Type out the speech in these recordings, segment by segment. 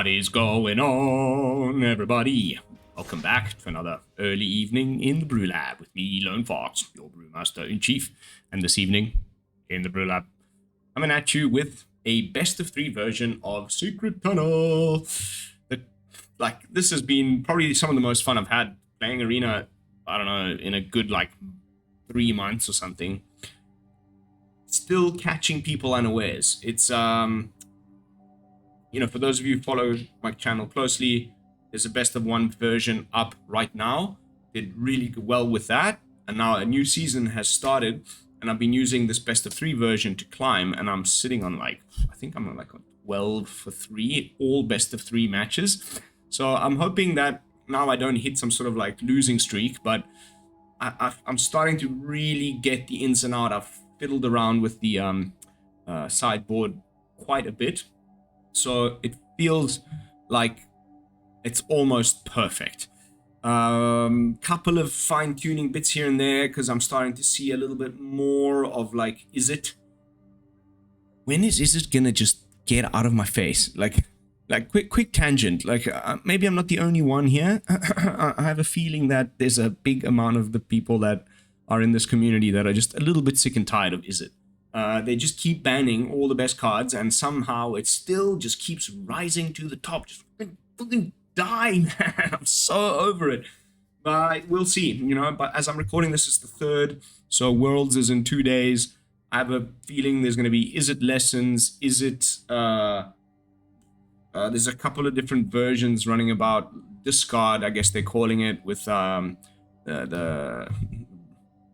What is going on, everybody? Welcome back to another early evening in the BrewLab with me, Lone Fox, your Brewmaster-in-Chief. And this evening, in the BrewLab, coming at you with a best-of-3 version of Secret Tunnel. This has been probably some of the most fun I've had playing Arena, I don't know, in a good, 3 months or something. Still catching people unawares. It's, for those of you who follow my channel closely, there's a best of 1 version up right now. Did really well with that. And now a new season has started. And I've been using this best of 3 version to climb. And I'm sitting on I think I'm on 12 for 3, all best of 3 matches. So I'm hoping that now I don't hit some sort of losing streak. But I'm starting to really get the ins and outs. I've fiddled around with the sideboard quite a bit. So it feels like it's almost perfect. Couple of fine-tuning bits here and there because I'm starting to see a little bit more of Izzet. When is Izzet gonna just get out of my face? Quick tangent. Maybe I'm not the only one here. I have a feeling that there's a big amount of the people that are in this community that are just a little bit sick and tired of Izzet. They just keep banning all the best cards, and somehow it still just keeps rising to the top. Just fucking die, man. I'm so over it. But we'll see, But as I'm recording this, it's the 3rd, so Worlds is in 2 days. I have a feeling there's going to be Izzet lessons, Izzet. There's a couple of different versions running about. Discard, I guess they're calling it, with the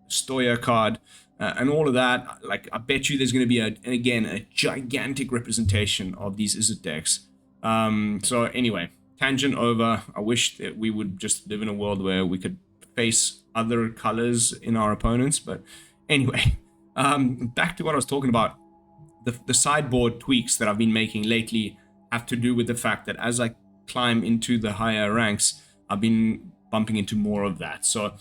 Stoya card. And all of that, I bet you there's going to be, a gigantic representation of these Izzet decks. So anyway, tangent over. I wish that we would just live in a world where we could face other colors in our opponents. But anyway, back to what I was talking about. The sideboard tweaks that I've been making lately have to do with the fact that as I climb into the higher ranks, I've been bumping into more of that. So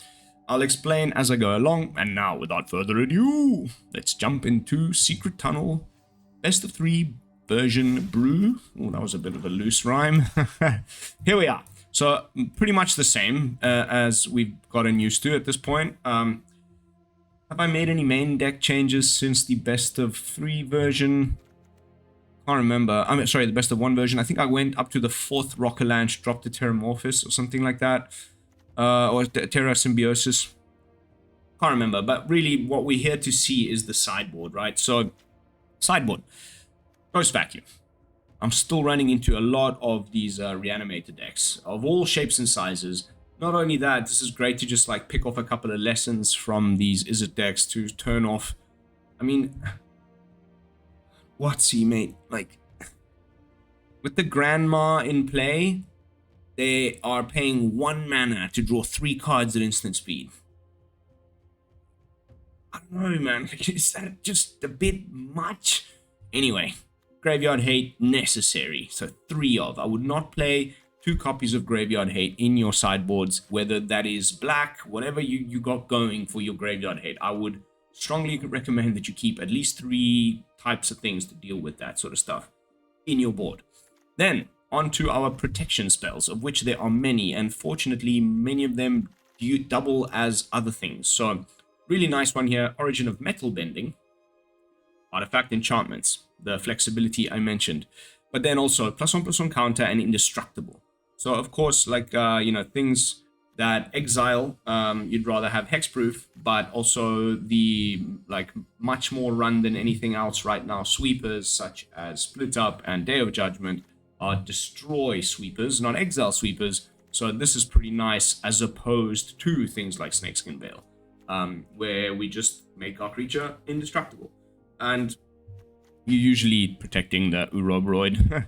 I'll explain as I go along, and now, without further ado, let's jump into Secret Tunnel, best of 3 version brew. Oh, that was a bit of a loose rhyme. Here we are. So, pretty much the same as we've gotten used to at this point. Have I made any main deck changes since the best of 3 version? Can't remember. The best of 1 version. I think I went up to the 4th Rockalanche, dropped the Terramorphous or something like that. Or Terra Symbiosis. Can't remember, but really what we're here to see is the sideboard, right? So, sideboard. Ghost Vacuum. I'm still running into a lot of these reanimator decks of all shapes and sizes. Not only that, this is great to just pick off a couple of lessons from these Izzet decks to turn off. I mean, what's he, mate? With the Grandma in play, they are paying 1 mana to draw 3 cards at instant speed. I don't know, man. Is that just a bit much? Anyway, Graveyard Hate necessary. So 3 of. I would not play 2 copies of Graveyard Hate in your sideboards, whether that is black, whatever you got going for your Graveyard Hate. I would strongly recommend that you keep at least 3 types of things to deal with that sort of stuff in your board. Then, onto our protection spells, of which there are many, and fortunately many of them double as other things. So really nice one here, Origin of Metal Bending, Artifact Enchantments, the flexibility I mentioned, but then also +1/+1 counter and Indestructible. So of course, things that exile, you'd rather have hexproof, but also the much more run than anything else right now, sweepers such as Split Up and Day of Judgment are destroy sweepers, not exile sweepers. So this is pretty nice as opposed to things like Snakeskin Veil, where we just make our creature indestructible. And you're usually protecting the Ouroboroid.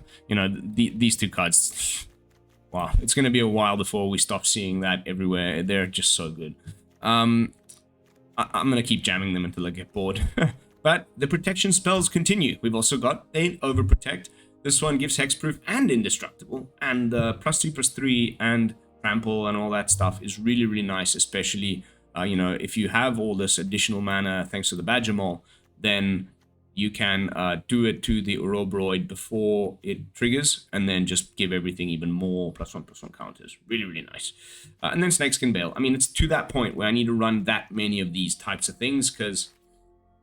These 2 cards. Wow, it's going to be a while before we stop seeing that everywhere. They're just so good. I'm going to keep jamming them until I get bored. But the protection spells continue. We've also got a Overprotect. This one gives hexproof and indestructible, and +2/+3 and trample and all that stuff is really, really nice, especially, if you have all this additional mana thanks to the Badgermole, then you can do it to the Ouroboroid before it triggers, and then just give everything even more +1/+1 counters. Really, really nice. And then Snakeskin Bale. I mean, it's to that point where I need to run that many of these types of things, because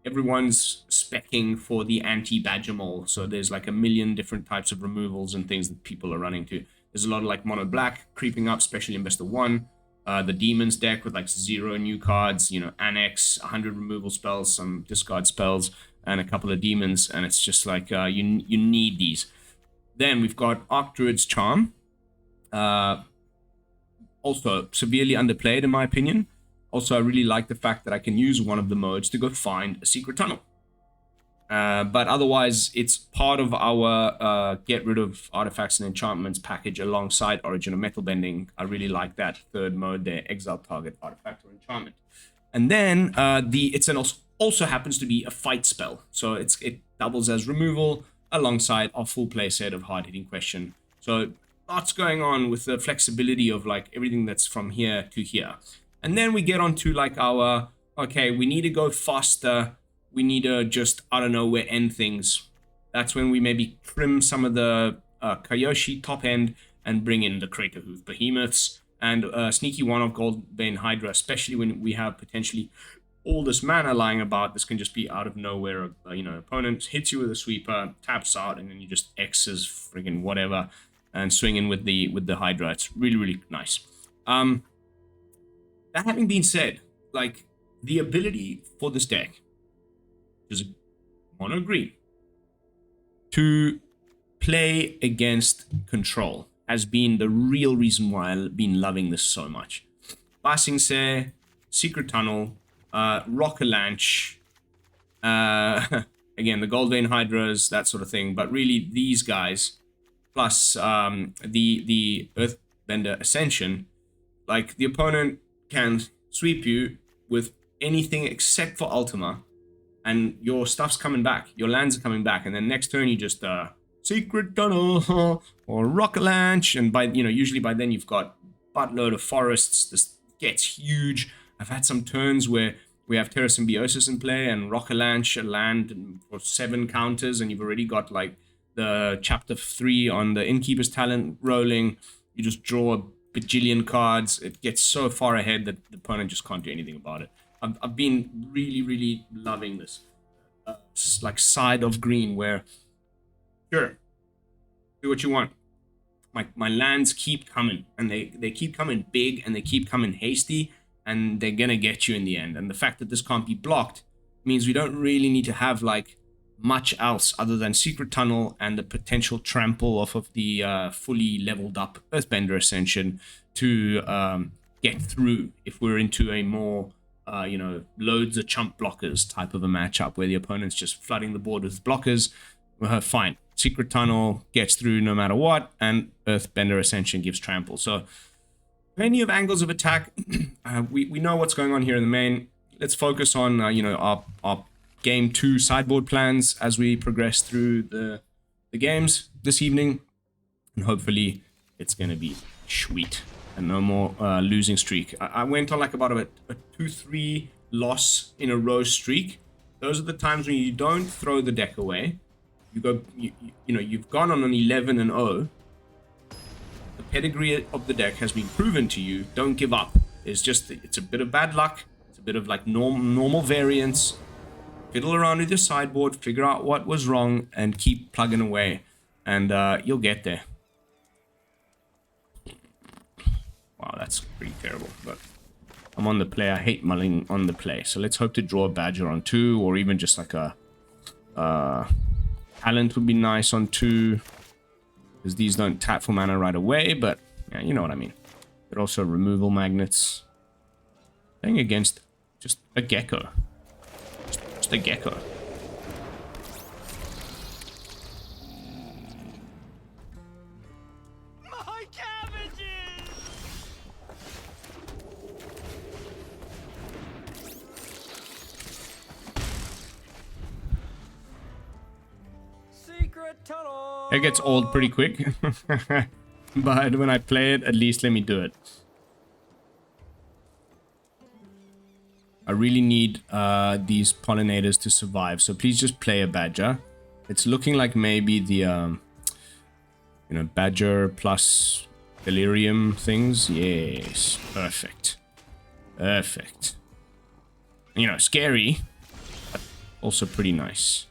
everyone's specking for the anti-Badgermole. So there's like a million different types of removals and things that people are running to. There's a lot of like mono black creeping up, especially in Best of 1. The Demons deck with like 0 new cards, you know, Annex, 100 removal spells, some discard spells, and a couple of Demons. And it's just like, you need these. Then we've got Archdruid's Charm. Also severely underplayed in my opinion. Also, I really like the fact that I can use one of the modes to go find a secret tunnel. But otherwise, it's part of our get rid of artifacts and enchantments package alongside Origin of Metal Bending. I really like that third mode there, exile target artifact or enchantment. And then it also happens to be a fight spell. So it doubles as removal alongside our full play set of hard-hitting question. So lots going on with the flexibility of like everything that's from here to here. And then we get on to like our, okay, we need to go faster. We need to just, I don't know, where end things. That's when we maybe trim some of the Kyoshi top end and bring in the Crater Hoof Behemoths and sneaky one of Goldbane Hydra, especially when we have potentially all this mana lying about. This can just be out of nowhere. You know, opponent hits you with a sweeper, taps out, and then you just X's friggin' whatever and swing in with the Hydra. It's really, really nice. That having been said, like, the ability for this deck, which is mono green, to play against control has been the real reason why I've been loving this so much. Passing Say, Secret Tunnel, Rock-a-Lanche, again, the Goldbane Hydras, that sort of thing, but really these guys, plus the Earthbender Ascension, like, the opponent can sweep you with anything except for Ultima, and your stuff's coming back, your lands are coming back, and then next turn you just Secret Tunnel or Rock-a-Lanche, and usually by then you've got buttload of forests. This gets huge. I've had some turns where we have Terra Symbiosis in play and Rock-a-Lanche, a land for 7 counters, and you've already got like the chapter 3 on the Innkeeper's Talent rolling. You just draw a bajillion cards. It gets so far ahead that the opponent just can't do anything about it. I've been really, really loving this like side of green where, sure, do what you want. My lands keep coming, and they keep coming big, and they keep coming hasty, and they're gonna get you in the end. And the fact that this can't be blocked means we don't really need to have like much else other than Secret Tunnel and the potential trample off of the fully leveled up Earthbender Ascension to get through if we're into a more loads of chump blockers type of a matchup where the opponent's just flooding the board with blockers. Fine. Secret Tunnel gets through no matter what, and Earthbender Ascension gives trample. So plenty of angles of attack. We know what's going on here in the main. Let's focus on our game 2 sideboard plans as we progress through the games this evening, and hopefully it's gonna be sweet and no more losing streak. I went on like about a 2-3 loss in a row streak. Those are the times when you don't throw the deck away. You've gone on an 11-0. The pedigree of the deck has been proven to you. Don't give up. It's a bit of bad luck. It's a bit of like normal variance. Fiddle around with your sideboard, figure out what was wrong, and keep plugging away, and you'll get there. Wow, that's pretty terrible, but I'm on the play. I hate mulling on the play, so let's hope to draw a Badger on 2, or even just like a Talent would be nice on 2, because these don't tap for mana right away, but yeah, you know what I mean. They're also removal magnets. Playing against just a Gecko. Just a Gecko. My cabbages! Secret tunnel! It gets old pretty quick. But when I play it, at least let me do it. I really need these pollinators to survive. So please just play a badger. It's looking like maybe the, you know, badger plus delirium things. Yes, perfect. Perfect. You know, scary, but also pretty nice.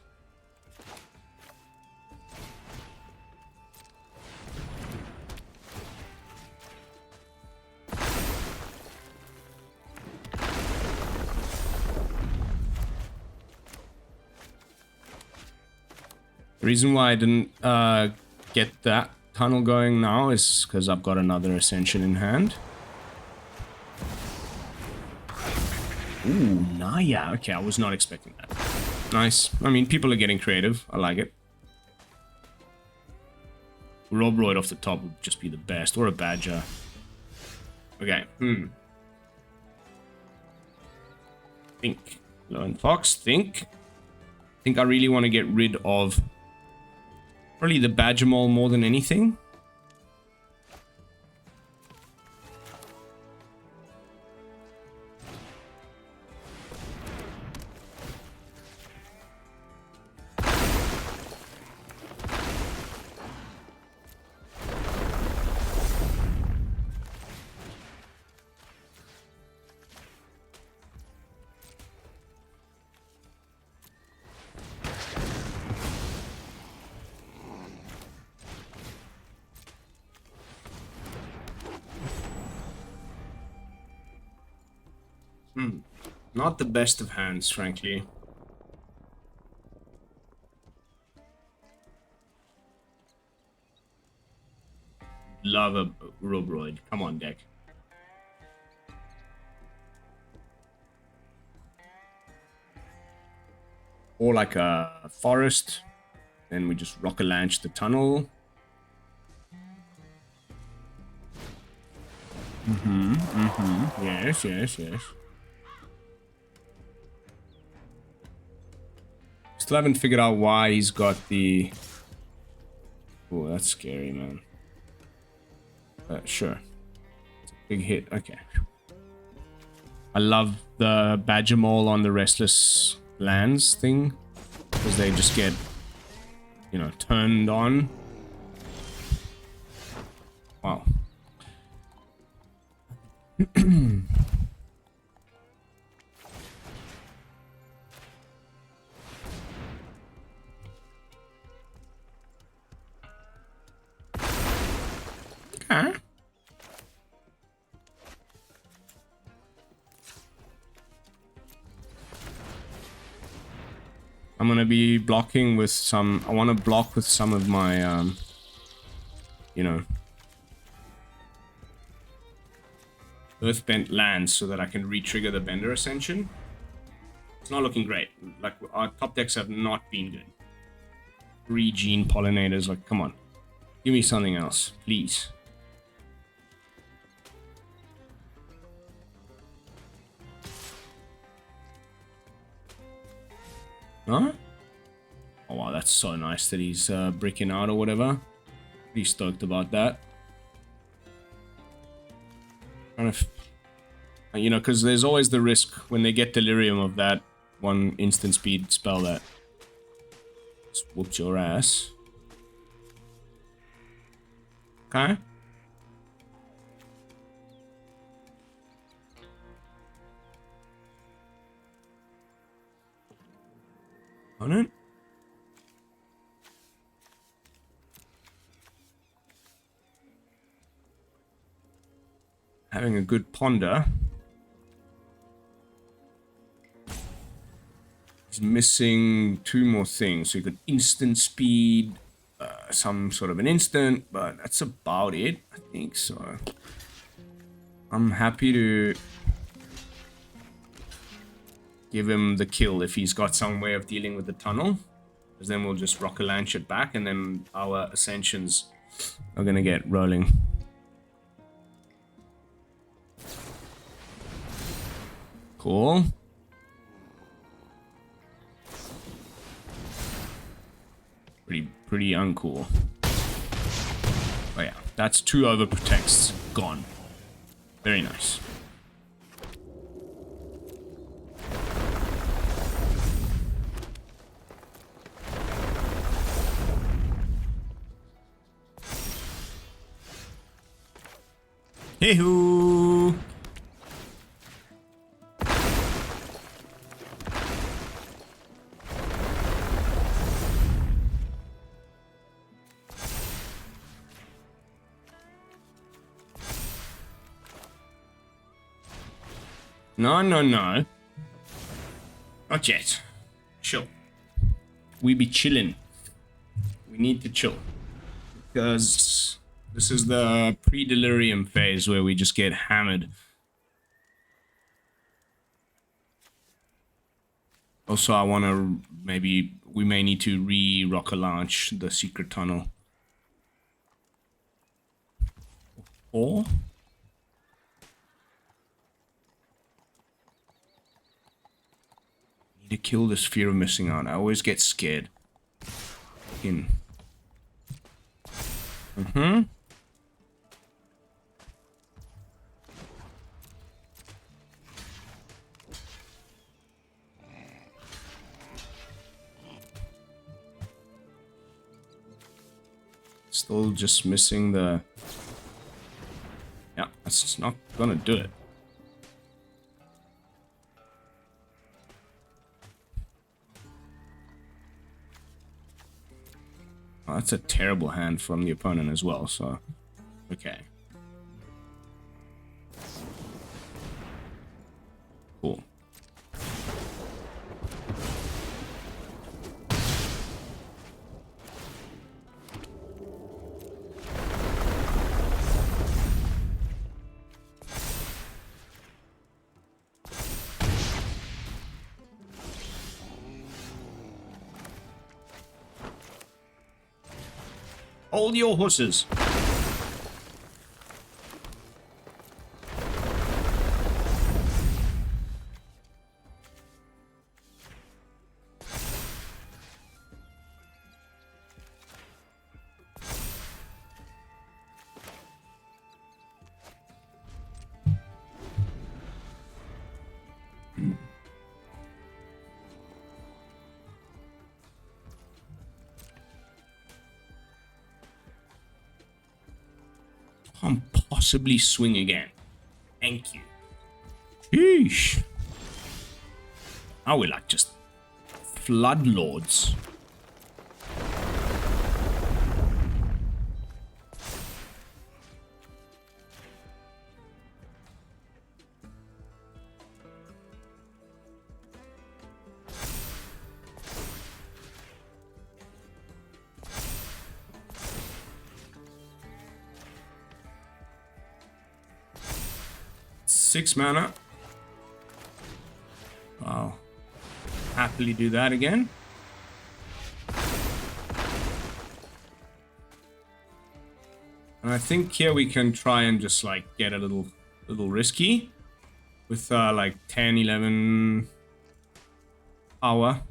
The reason why I didn't get that tunnel going now is because I've got another ascension in hand. Ooh, Naya. Okay, I was not expecting that. Nice. I mean, people are getting creative. I like it. Ouroboroid off the top would just be the best. Or a badger. Okay. Think. Lone Fox, think. I really want to get rid of probably the Badgermole more than anything. Not the best of hands, frankly. Love a Ouroboroid. Come on, deck. Or like a forest. Then we just rocket launch the tunnel. Yes, yes, yes. Still haven't figured out why he's got the... Oh, that's scary, man. Sure. It's a big hit. Okay. I love the Badgermole on the Restless Lands thing. Because they just get, you know, turned on. Wow. Okay. I'm gonna be blocking with some... I want to block with some of my, you know, Earthbent lands so that I can re-trigger the Bender Ascension. It's not looking great. Like, our top decks have not been good. 3 Gene Pollinators, like, come on. Give me something else, please. Huh? Oh wow, that's so nice that he's bricking out or whatever. Pretty stoked about that. Kind of, you know, because there's always the risk when they get Delirium of that one instant speed spell that just whoops your ass. Okay. On it. Having a good ponder. He's missing 2 more things. So you got instant speed, some sort of an instant, but that's about it, I think. So I'm happy to give him the kill if he's got some way of dealing with the tunnel. Because then we'll just rocket launch it back and then our ascensions are gonna get rolling. Cool. Pretty uncool. Oh yeah, that's 2 overprotects gone. Very nice. Hey-hoo! No, no, no. Not yet. Chill. We be chillin'. We need to chill. Because this is the pre-delirium phase where we just get hammered. Also, I want to we may need to re-rocket launch the secret tunnel. Or? Need to kill this fear of missing out. I always get scared. In. Still just missing the... Yeah, that's just not gonna do it. Oh, that's a terrible hand from the opponent as well, so... Okay. Cool. Hold your horses. Can't possibly swing again. Thank you. Sheesh. Are we like just flood lords? Six mana. Wow. Happily do that again. And I think here we can try and just like get a little risky with like 10, 11 power.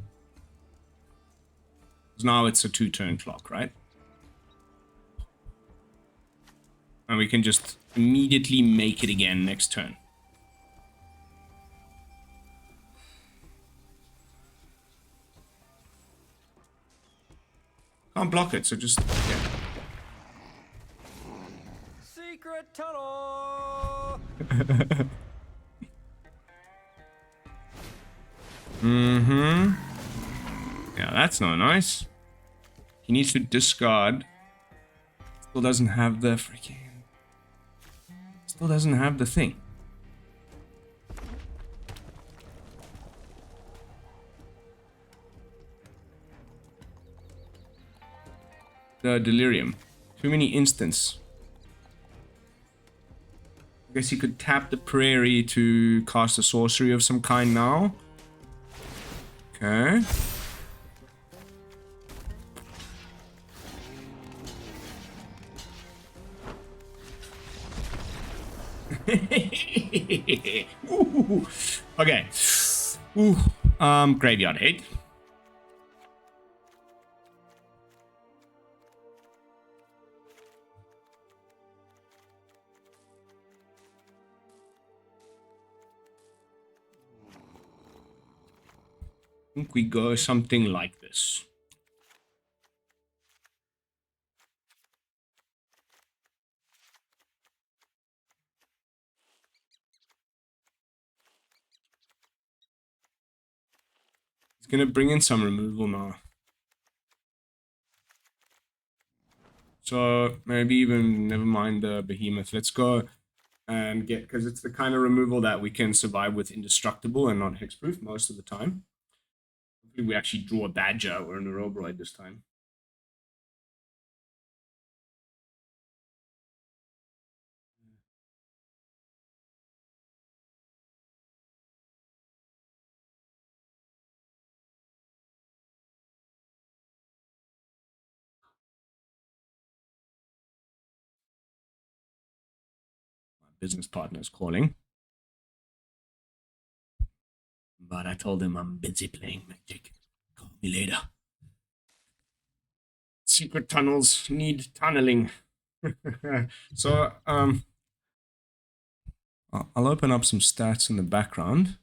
Because now it's a 2-turn clock, right? And we can just immediately make it again next turn. Can't block it, so just... Yeah. Secret tunnel. Yeah, that's not nice. He needs to discard. Still doesn't have the freaking... Still doesn't have the thing. The Delirium. Too many instants. I guess he could tap the Prairie to cast a sorcery of some kind now. Okay. Ooh. Okay. Ooh. Graveyard hate. I think we go something like this. gonna bring in some removal now. So maybe even never mind the behemoth. Let's go and get, because it's the kind of removal that we can survive with indestructible and not hexproof most of the time. Hopefully we actually draw a badger or an Ouroboroid this time. My business partner is calling. But I told him I'm busy playing Magic. Call me later. Secret tunnels need tunneling. So, I'll open up some stats in the background.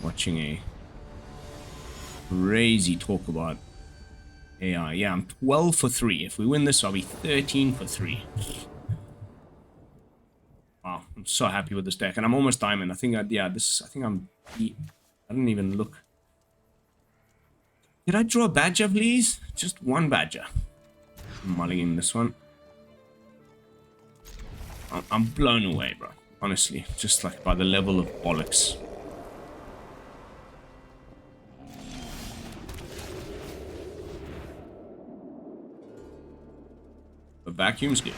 Watching a crazy talk about AI. Yeah, I'm 12 for 3. If we win this, I'll be 13 for 3. Wow, I'm so happy with this deck, and I'm almost diamond. I think, I didn't even look. Did I draw a badger, please? Just one badger. I'm mulling this one. I'm blown away, bro. Honestly, just like by the level of bollocks. The vacuum's good.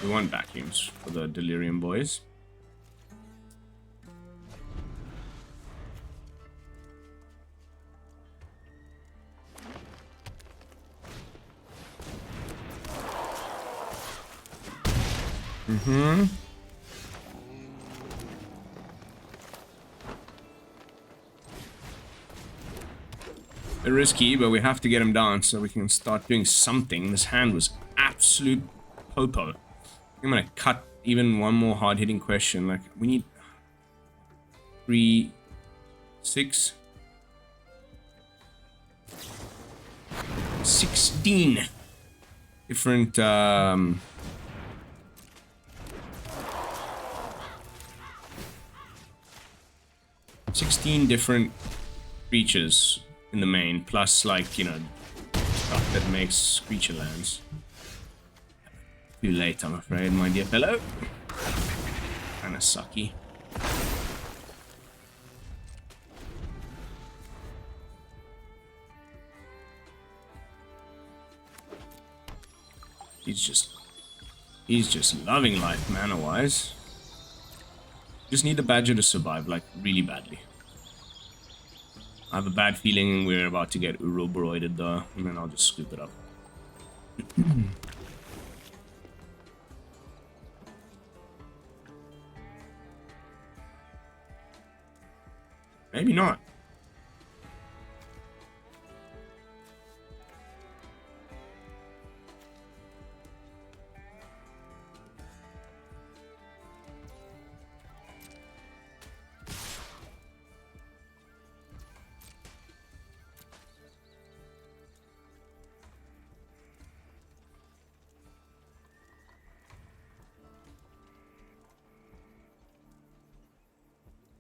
We want vacuums for the Delirium boys. They're risky, but we have to get him down so we can start doing something. This hand was absolute popo. I'm gonna cut even one more hard-hitting question. Like, we need 3, 6, 16 different 16 different creatures in the main, plus, like, you know, stuff that makes creature lands. Too late, I'm afraid, my dear fellow. Kinda sucky. He's just loving life, mana-wise. Just need the badger to survive, like, really badly. I have a bad feeling we're about to get Ouroboroided though, and then I'll just scoop it up. Maybe not.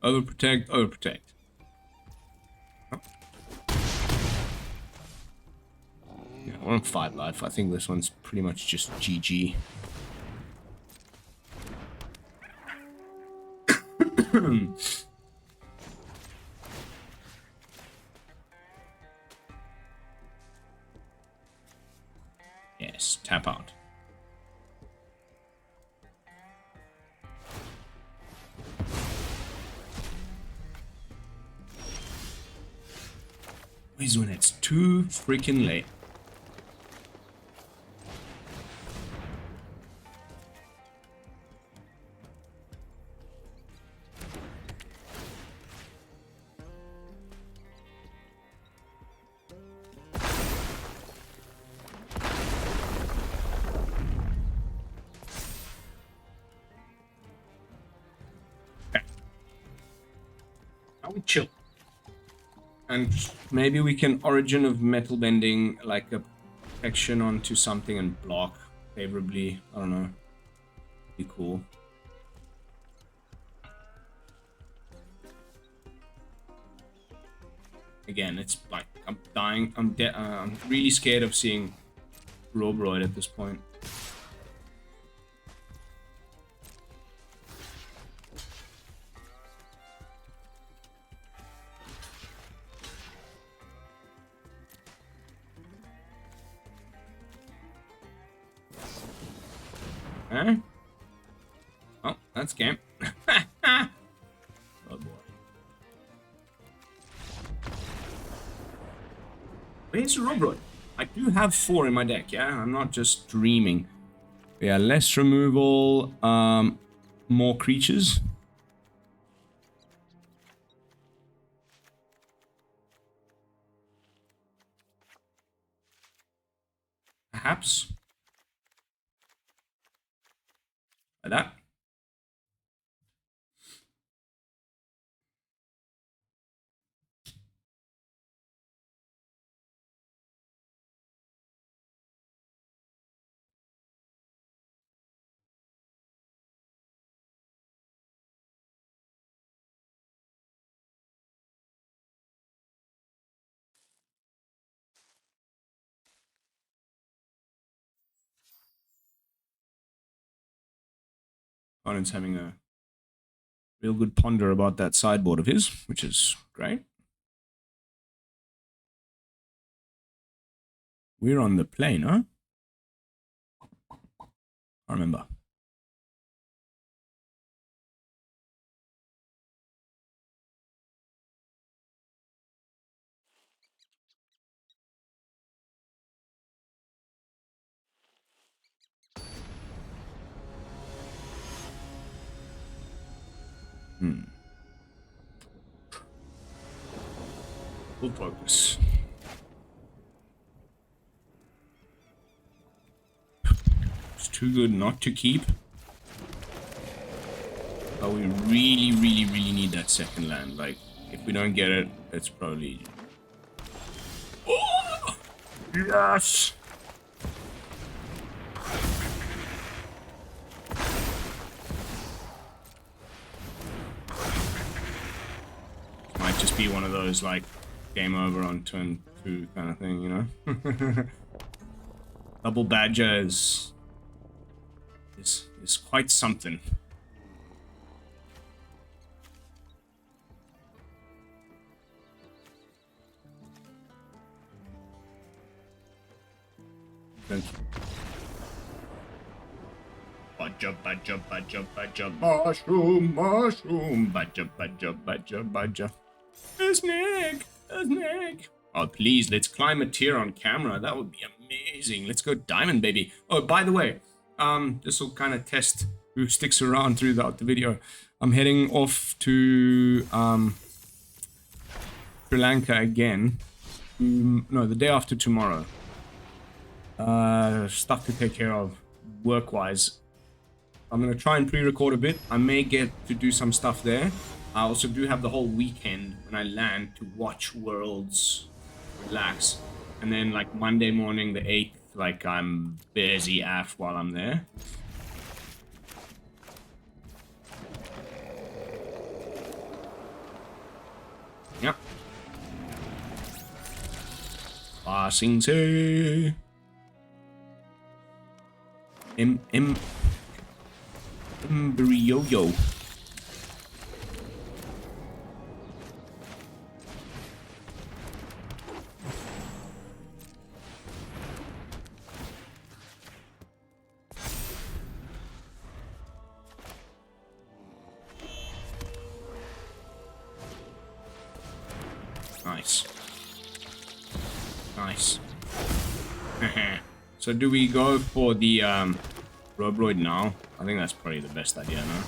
Overprotect, overprotect. Oh. Yeah, we're on 5 life. I think this one's pretty much just GG. Yes, tap out. Is when it's too freaking late. Okay. Now we chill. And maybe we can Origin of Metal Bending, like a protection onto something and block favorably. I don't know. Be cool. again, it's like I'm dying. I'm really scared of seeing Ouroboroid at this point. Huh? Oh, that's game. Oh boy. Where's Ouroboroid? I do have 4 in my deck, yeah? I'm not just dreaming. Yeah, less removal, more creatures. Perhaps. Like that. Opponent's having a real good ponder about that sideboard of his, which is great. We're on the plane, huh? I remember. Full focus. It's too good not to keep. But we really, really, really need that second land. Like, if we don't get it, it's probably... Oh! Yes! Might just be one of those, like, game over on turn 2 kind of thing, you know? Double Badger is quite something. Thank you. Badger, badger, badger, badger, mushroom, mushroom, badger, badger, badger, badger. A snake, a snake. Oh, please, let's climb a tier on camera. That would be amazing. Let's go diamond, baby. Oh, by the way, this will kind of test who sticks around throughout the video. I'm heading off to Sri Lanka again. No, the day after tomorrow. Stuff to take care of work-wise. I'm going to try and pre-record a bit. I may get to do some stuff there. I also do have the whole weekend when I land to watch Worlds, relax. And then like Monday morning, the 8th, like I'm busy AF while I'm there. Yep. Passing say. Yo-yo. Nice. Nice. So do we go for the Ouroboroid now? I think that's probably the best idea now.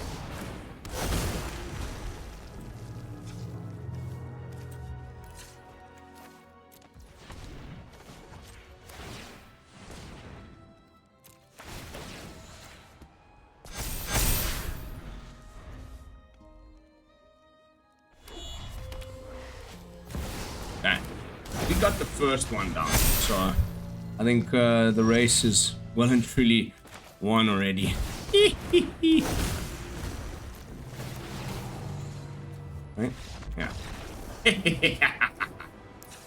Okay. We got the first one down, so I think the race is well and truly won already. Right? Yeah.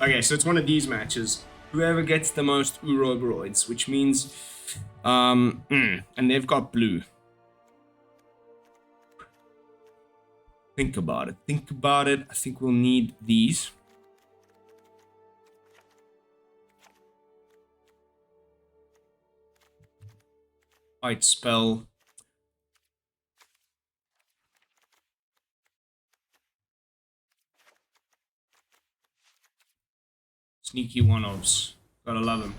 Okay, so it's one of these matches. Whoever gets the most Ouroboroids, which means... and they've got blue. Think about it. Think about it. I think we'll need these. Fight spell. Sneaky one-offs. Gotta love him.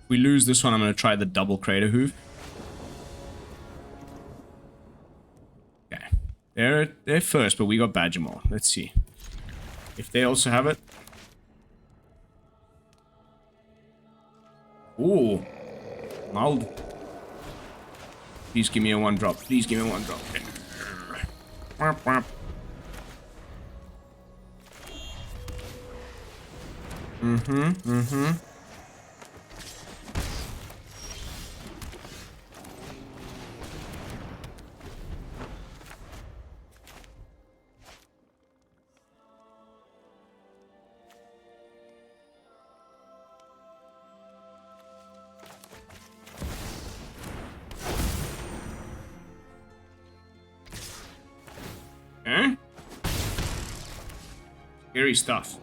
If we lose this one, I'm gonna try the double Crater Hoof. Okay. They're first, but we got Badgermole. Let's see. If they also have it. Ooh. Mild. Please give me a one drop. Please give me a one drop. Whap, whap. Eh? Scary stuff.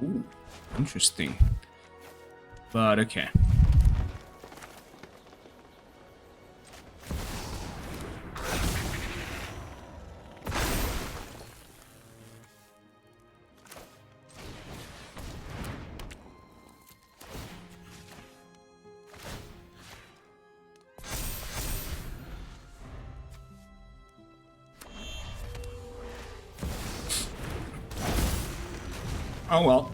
Ooh, interesting. But okay. Oh well.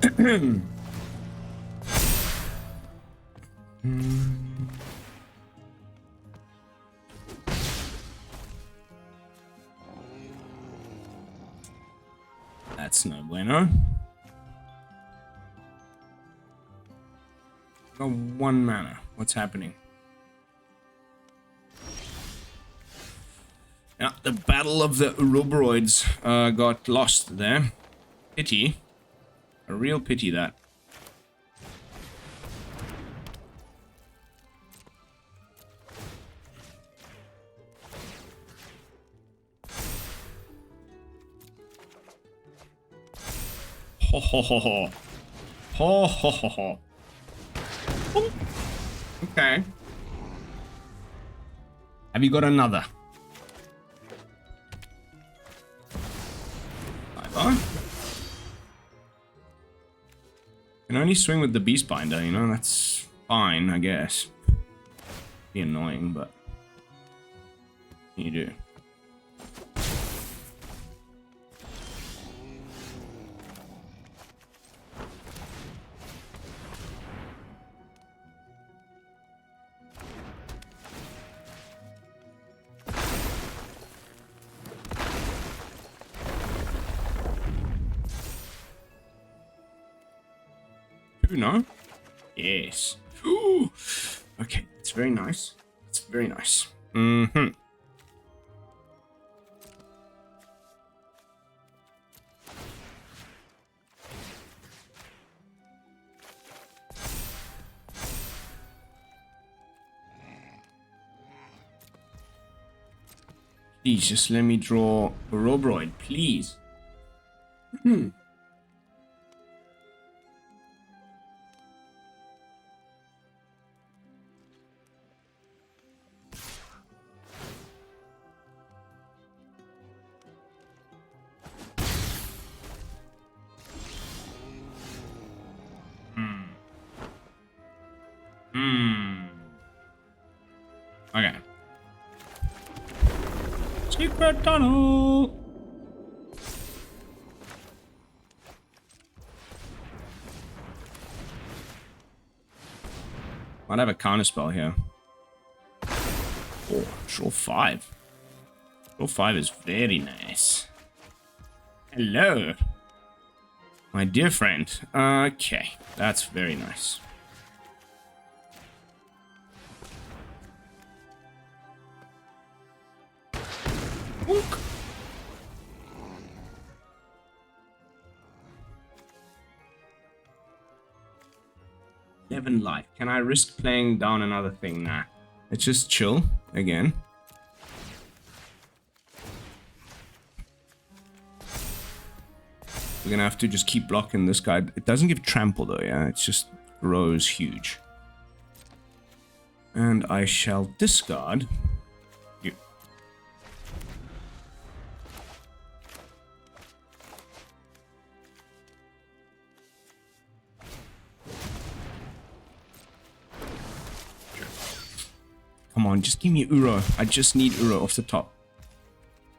That's no bueno. Got one mana. What's happening? Yeah, the battle of the Ouroboroids got lost there. Pity. A real pity that. Ho ho ho ho. Ho ho ho ho. Oh. Okay. Have you got another? Bye-bye. Can only swing with the Beast Binder, you know, that's fine, I guess. Be annoying, but you do. No? Yes. Ooh. Okay, it's very nice. It's very nice. Mm-hmm. Please, just let me draw Ouroboroid, please. Okay. Secret tunnel. Might have a counter spell here. Oh, draw 5. Draw 5 is very nice. Hello, my dear friend. Okay, that's very nice. Oonk. 7 life. Can I risk playing down another thing? Nah. Let's just chill again. We're gonna have to just keep blocking this guy. It doesn't give trample though, yeah? It just grows huge. And I shall discard you. Come on, just give me Uro. I just need Uro off the top.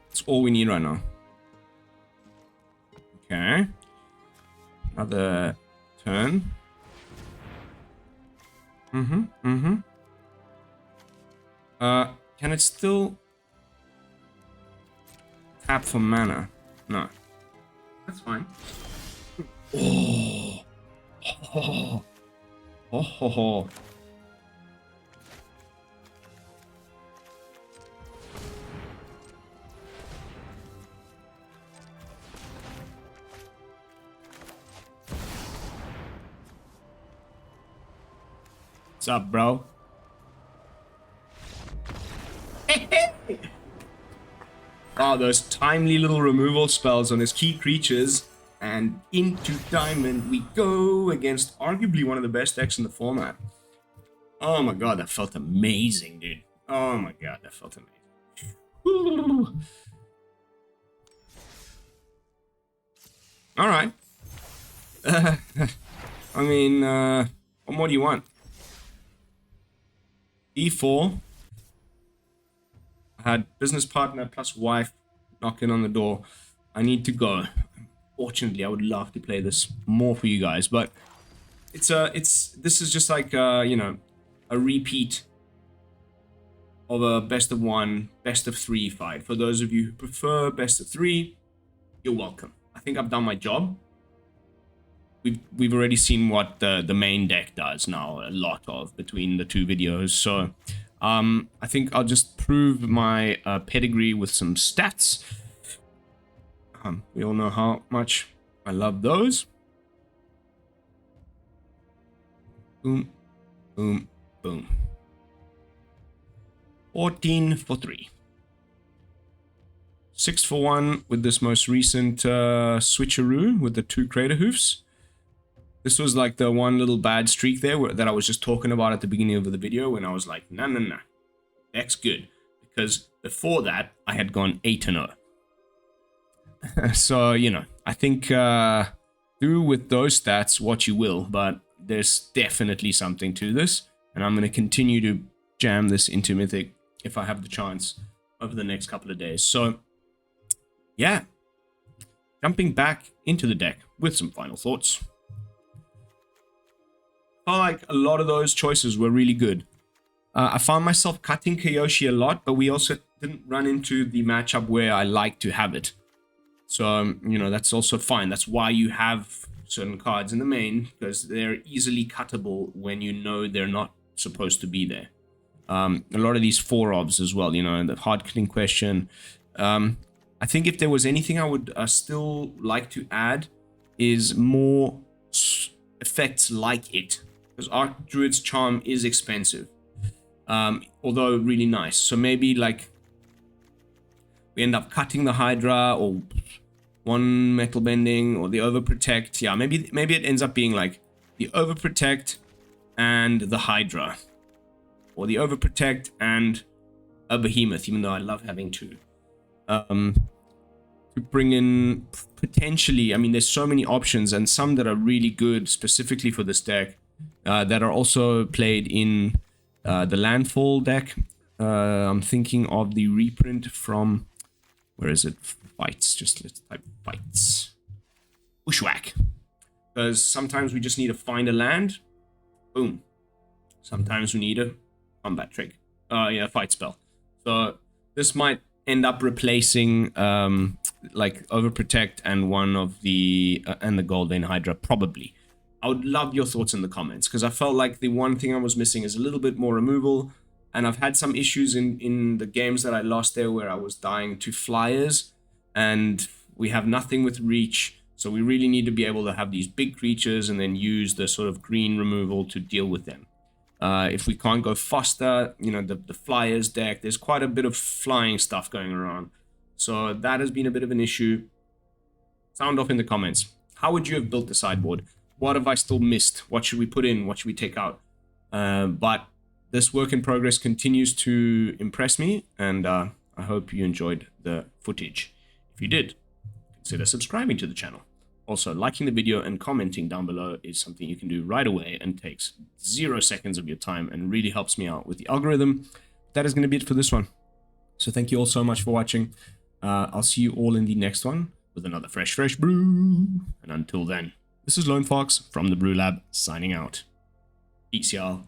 That's all we need right now. Okay. Another turn. Can it still tap for mana? No. That's fine. Oh. Oh. Oh. Oh. What's up, bro? Oh, those timely little removal spells on his key creatures. And into Diamond we go against arguably one of the best decks in the format. Oh my god, that felt amazing, dude. Oh my god, that felt amazing. Woo. All right. I mean, what more do you want? E4. I had business partner plus wife knocking on the door. I need to go. Fortunately, I would love to play this more for you guys, but this is just like you know, a repeat of a best of 1, best of 3 fight. For those of you who prefer best of 3, you're welcome. I think I've done my job. We've already seen what the main deck does now, a lot of between the 2 videos. So I think I'll just prove my pedigree with some stats. We all know how much I love those. Boom, boom, boom. 14 for 3. 6 for 1 with this most recent switcheroo with the 2 crater hoofs. This was like the one little bad streak there that I was just talking about at the beginning of the video when I was like, nah. That's good. Because before that, I had gone 8-0. So, you know, I think do with those stats what you will, but there's definitely something to this. And I'm going to continue to jam this into Mythic if I have the chance over the next couple of days. So, yeah. Jumping back into the deck with some final thoughts. I felt like a lot of those choices were really good. I found myself cutting Kyoshi a lot, but we also didn't run into the matchup where I like to have it. So, you know, that's also fine. That's why you have certain cards in the main, because they're easily cuttable when you know they're not supposed to be there. A lot of these 4-obs as well, you know, and the hard-cutting question. I think if there was anything I would still like to add is more effects like it. Because Archdruid's Charm is expensive. Although really nice. So maybe like we end up cutting the Hydra or one metal bending or the Overprotect. Yeah, maybe it ends up being like the Overprotect and the Hydra. Or the Overprotect and a Behemoth, even though I love having 2. To bring in potentially, I mean, there's so many options and some that are really good specifically for this deck that are also played in the Landfall deck. I'm thinking of the reprint from, where is it? Fights. Just let's type fights. Bushwhack. Because sometimes we just need to find a land. Boom. Sometimes we need a combat trick. Yeah, fight spell. So this might end up replacing like Overprotect and one of the and the Golden Hydra probably. I would love your thoughts in the comments because I felt like the one thing I was missing is a little bit more removal, and I've had some issues in the games that I lost there where I was dying to flyers, and we have nothing with reach. So we really need to be able to have these big creatures and then use the sort of green removal to deal with them. If we can't go faster, you know, the flyers deck, there's quite a bit of flying stuff going around. So that has been a bit of an issue. Sound off in the comments. How would you have built the sideboard? What have I still missed? What should we put in? What should we take out? But this work in progress continues to impress me, and I hope you enjoyed the footage. If you did, consider subscribing to the channel. Also, liking the video and commenting down below is something you can do right away and takes 0 seconds of your time and really helps me out with the algorithm. That is going to be it for this one. So thank you all so much for watching. I'll see you all in the next one with another fresh brew. And until then, this is Lone Fox from the BrewLab signing out. Peace, y'all.